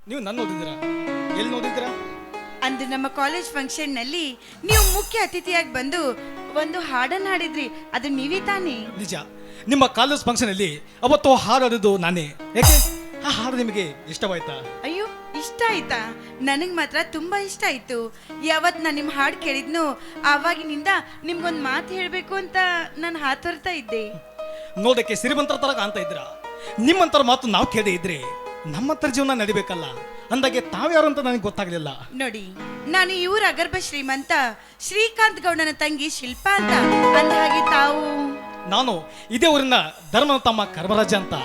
ನೀವು ನನ್ನ ನೋಡಿದ್ದೀರಾ? ಎಲ್ಲಿ ನೋಡಿದ್ದೀರಾ? ಅಂದು ನಮ್ಮ ಕಾಲೇಜ್ ಫಂಕ್ಷನ್ ನಲ್ಲಿ ನೀವು ಮುಖ್ಯ ಅತಿಥಿಯಾಗಿ ಬಂದು ಒಂದು ಹಾಡನ್ನು ಹಾಡಿದ್ರಿ, ಅದು ನೀವೇ ತಾನೇ? ನಿಜ. ನಿಮ್ಮ ಕಾಲೇಜ್ ಫಂಕ್ಷನ್ ಅಲ್ಲಿ ಅವತ್ತು ಹಾಡೋದು ನಾನೇ. ಯಾಕೆ ಆ ಹಾಡು ನಿಮಗೆ ಇಷ್ಟವಾಯ್ತಾ? ಅಯ್ಯೋ, ಇಷ್ಟ ಆಯ್ತಾ? ನನಗೆ ಮಾತ್ರ ತುಂಬಾ ಇಷ್ಟ ಆಯ್ತು. ಯಾವತ್ ನಾನು ನಿಮ್ಮ ಹಾಡು ಕೇಳಿದ್ನು ಆವಾಗಿನಿಂದ ನಿಮ್ಗೊಂದು ಮಾತು ಹೇಳಬೇಕು ಅಂತ ನಾನು ಹಾತೊರ್ತಾ ಇದ್ದೆ. ನೋಡಕ್ಕೆ ಸಿರಿವಂತರ ತರ ಕಾಣ್ತಾ ಇದ್ರ. ನಿಮ್ಮಂತರ ಮಾತು ನಾವು ಕೇಳದೆ ಇದ್ರೆ ನಮ್ಮಂತರ ಜೀವನ ನಡಿಬೇಕಲ್ಲ. ಅಂದಾಗೆ ತಾವ್ಯಾರು ಅಂತ ನನಗೆ ಗೊತ್ತಾಗ್ಲಿಲ್ಲ. ನೋಡಿ, ನಾನು ಇವ್ರ ಅಗರ್ಭ ಶ್ರೀಮಂತ ಶ್ರೀಕಾಂತ್ ಗೌಡನ ತಂಗಿ ಶಿಲ್ಪಾ ಅಂತ. ಅಂದ ಹಾಗೆ ತಾವು? ನಾನು ಇದೇ ಊರಿನ ಧರ್ಮನ ತಮ್ಮ ಕರ್ಮರಾಜ ಅಂತ.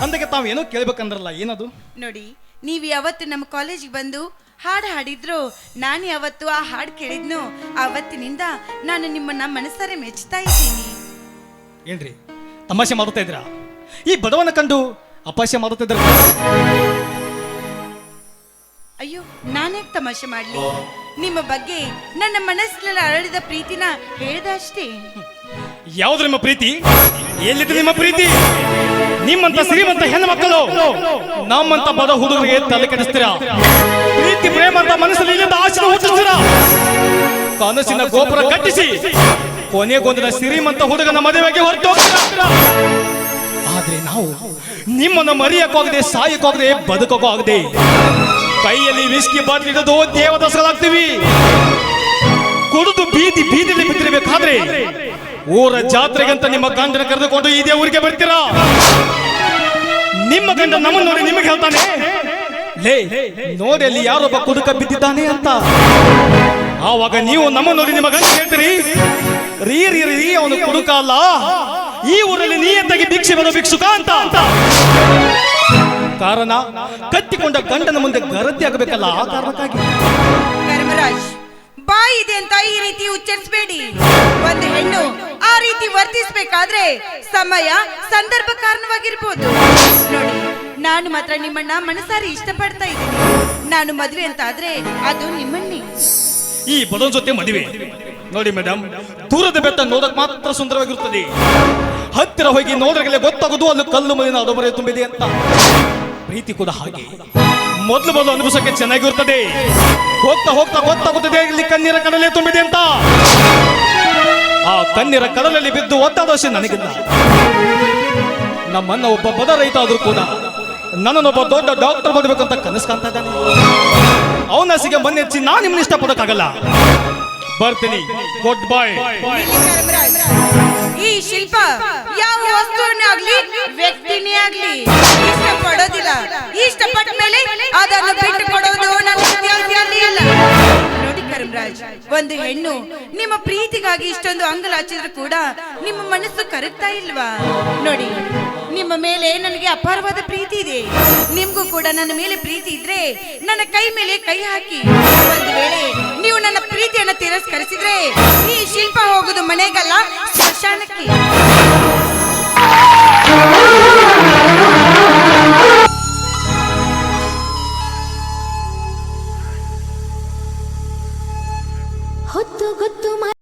ಅಂದಾಗೆ ತಾವು ಏನೋ ಕೇಳ್ಬೇಕಂದ್ರಲ್ಲ, ಏನದು? ನೋಡಿ, ನೀವು ಯಾವತ್ತು ನಮ್ಮ ಕಾಲೇಜಿಗೆ ಬಂದು ಹಾಡು ಹಾಡಿದ್ರು, ನಾನು ಯಾವತ್ತು ಆ ಹಾಡು ಕೇಳಿದ್ನು ಆವತ್ತಿನಿಂದ ನಾನು ನಿಮ್ಮನ್ನ ಮನಸ್ಸಾರೆ ಮೆಚ್ಚುತ್ತಾ ಇದ್ದೀನಿ. ಏನ್ರಿ ತಮಾಷೆ ಮಾಡುತ್ತಾ ಇದ್ರ? ಈ ಬಡವನ ಕಂಡು ಅಪಾಸ್ಯ ಮಾಡುತ್ತಾ ಇದ್ರ? ಅಯ್ಯೋ, ನಾನ್ಯಾಕೆ ತಮಾಷೆ ಮಾಡ್ಲಿ? ನಿಮ್ಮ ಬಗ್ಗೆ ನನ್ನ ಮನಸ್ಸಿನಲ್ಲಿ ಅರಳಿದ ಪ್ರೀತಿನ ಹೇಳ್ದ ಅಷ್ಟೇ. ಯಾವ್ದು ನಿಮ್ಮ ಪ್ರೀತಿ? ಎಲ್ಲಿದೆ ನಿಮ್ಮ ಪ್ರೀತಿ? ನಿಮ್ಮಂತ ಶ್ರೀಮಂತ ಹೆಣ್ಣು ಮಕ್ಕಳು ನಮ್ಮಂತ ಬಡ ಹುಡುಗರಿಗೆ ತಲೆ ಕೆಡಿಸ್ತೀರಾ. ಪ್ರೀತಿ ಪ್ರೇಮ ಅಂತ ಮನಸ್ಸಲ್ಲಿ ಇಲ್ಲದ ಆಸೆ ಹುಟ್ಟಿಸ್ತೀರಾ. ಕನಸಿನ ಗೋಪುರ ಕಟ್ಟಿಸಿ ಕೊನೆಗೊಂದಿನ ಶ್ರೀಮಂತ ಹುಡುಗನ ಮದುವೆಗೆ ಹೊರಟು. ಆದ್ರೆ ನಾವು ನಿಮ್ಮನ್ನು ಮರೆಯಕ್ಕಾಗದೆ, ಸಾಯಕ್ಕಾಗದೆ, ಬದುಕೋಕಾಗದೆ ಕೈಯಲ್ಲಿ ವಿಸ್ಕಿ ಬಾಟ್ಲಿ ಇಡೋದು ದೇವದಾಸಗಳಾಗ್ತೀವಿ. ಕುಡಿದು ಬೀದಿ ಬೀದಿಲಿ ಬಿದ್ದಿರಬೇಕಾದ್ರೆ ಊರ ಜಾತ್ರೆಗಂತ ನಿಮ್ಮ ಗಂಡನ ಕರೆದುಕೊಂಡು ಇದೇ ಊರಿಗೆ ಬರ್ತೀರಾ. ನಿಮ್ಮ ಗಂಡ ನಮ್ಮನ್ನು ನೋಡಿ ನಿಮಗೆ ಹೇಳ್ತಾನೆ, ಲೇ ನೋಡಿ ಅಲ್ಲಿ ಯಾರೊಬ್ಬ ಕುಡುಕ ಬಿದ್ದಿದ್ದಾನೆ ಅಂತ. ಆವಾಗ ನೀವು ನಮ್ಮನ್ನು ನೋಡಿ ನಿಮ್ಮ ಗಂಡ ಹೇಳ್ತೀರಿ, ರೀ ರೀ ರೀ ಅವನು ಕುಡುಕ ಅಲ್ಲ, ಈ ಊರಲ್ಲಿ ನೀಯತ್ತಾಗಿ ಭಿಕ್ಷೆ ಬರೋ ಭಿಕ್ಷುಕ ಅಂತ. ಕಾರಣ ಕತ್ತಿಕೊಂಡ ಗಂಡನ ಮುಂದೆ ಗರತಿ ಆಗಬೇಕಲ್ಲ, ಆ ಕಾರಣಕ್ಕಾಗಿ. ಧರ್ಮರಾಜ್, ಬಾಯಿ ಇದೆ ಅಂತ ಈ ರೀತಿ ಉಚ್ಚರಿಸಬೇಡಿ. ಒಂದು ಹೆಣ್ಣು ಆ ರೀತಿ ವರ್ತಿಸಬೇಕಾದ್ರೆ ಸಮಯ ಸಂದರ್ಭ ಕಾರಣವಾಗಿರ್ಬೋದು. ನೋಡಿ, ನಾನು ಮಾತ್ರ ನಿಮ್ಮನ್ನ ಮನಸಾರಿ ಇಷ್ಟಪಡ್ತಾ ಇದ್ದೀನಿ. ನಾನು ಮದುವೆ ಅಂತ ಆದ್ರೆ ಅದು ನಿಮ್ಮನ್ನೇ. ಈ ಬಡವನ ಜೊತೆ ಮದುವೆ ನೋಡಿ ಮೇಡಮ್, ದೂರದ ಬೆಟ್ಟ ನೋಡಕ್ ಮಾತ್ರ ಸುಂದರವಾಗಿರುತ್ತದೆ. ಹತ್ತಿರ ಹೋಗಿ ನೋಡ್ರಗಲೇ ಗೊತ್ತಾಗೋದು ಅಲ್ಲಿ ಕಲ್ಲು ಮಲಿನ ಅಡಮರೆ ತುಂಬಿದೆ ಅಂತ. ಪ್ರೀತಿ ಕೂಡ ಹಾಗೆ, ಮೊದಲು ಅನುಭವಿಸಕ್ಕೆ ಚೆನ್ನಾಗಿರುತ್ತದೆ. ಹೋಗ್ತಾ ಹೋಗ್ತಾ ಗೊತ್ತಾಗುತ್ತದೆ ಇಲ್ಲಿ ಕಣ್ಣೀರ ಕಡಲೆ ತುಂಬಿದೆ ಅಂತ. ಆ ಕಣ್ಣೀರ ಕಡಲಲ್ಲಿ ಬಿದ್ದು ಒತ್ತಾದೋಷೆ ನನಗಿಲ್ಲ. ನಮ್ಮನ್ನ ಒಬ್ಬ ಬಡ ರೈತ ಆದ್ರೂ ಕೂಡ ನನ್ನನ್ನೊಬ್ಬ ದೊಡ್ಡ ಡಾಕ್ಟರ್ ಮಾಡಬೇಕಂತ ಕನಸು ಕಾಣ್ತಾ ಇದ್ದಾನೆ. ಅವನಸಿಗೆ ಮನ್ನೆಚ್ಚಿ ನಾನು ನಿಮ್ಮನ್ನ ಇಷ್ಟಪಡೋಕ್ಕಾಗಲ್ಲ. ಬರ್ತೀನಿ, ಗುಡ್ ಬಾಯ್. ಈ ಶಿಲ್ಪ ಯಾವ ವಸ್ತುವನ್ನೇ ಆಗ್ಲಿ ವ್ಯಕ್ತಿನೇ ಆಗ್ಲಿ ಇಷ್ಟಪಡೋದಿಲ್ಲ. ಇಷ್ಟಪಟ್ಟ ಮೇಲೆ ಅದನ್ನು ಬಿಟ್ಟು ಕೊಡೋದು ನನ್ನ ಅತ್ಯಾಸೆ ಅಲ್ಲ. ನೋಡಿ ಕರ್ಮರಾಜ್, ಒಂದು ಹೆಣ್ಣು ನಿಮ್ಮ ಪ್ರೀತಿಗಾಗಿ ಇಷ್ಟೊಂದು ಅಂಗಲಾಚಿದ್ರು ಕೂಡ ನಿಮ್ಮ ಮನಸ್ಸು ಕರಗ್ತಾ ಇಲ್ವಾ? ನೋಡಿ, ನಿಮ್ಮ ಮೇಲೆ ನನಗೆ ಅಪಾರವಾದ ಪ್ರೀತಿ ಇದೆ. ನಿಮ್ಗೂ ಕೂಡ ನನ್ನ ಮೇಲೆ ಪ್ರೀತಿ ಇದ್ರೆ ನನ್ನ ಕೈ ಮೇಲೆ ಕೈ ಹಾಕಿ. ಒಂದು ವೇಳೆ ನೀವು ನನ್ನ ಪ್ರೀತಿಯನ್ನು ತಿರಸ್ಕರಿಸಿದ್ರೆ ಈ ಶಿಲ್ಪ ಹೋಗುದು ಮನೆಗಲ್ಲ, ಸ್ಮಶಾನಕ್ಕೆ.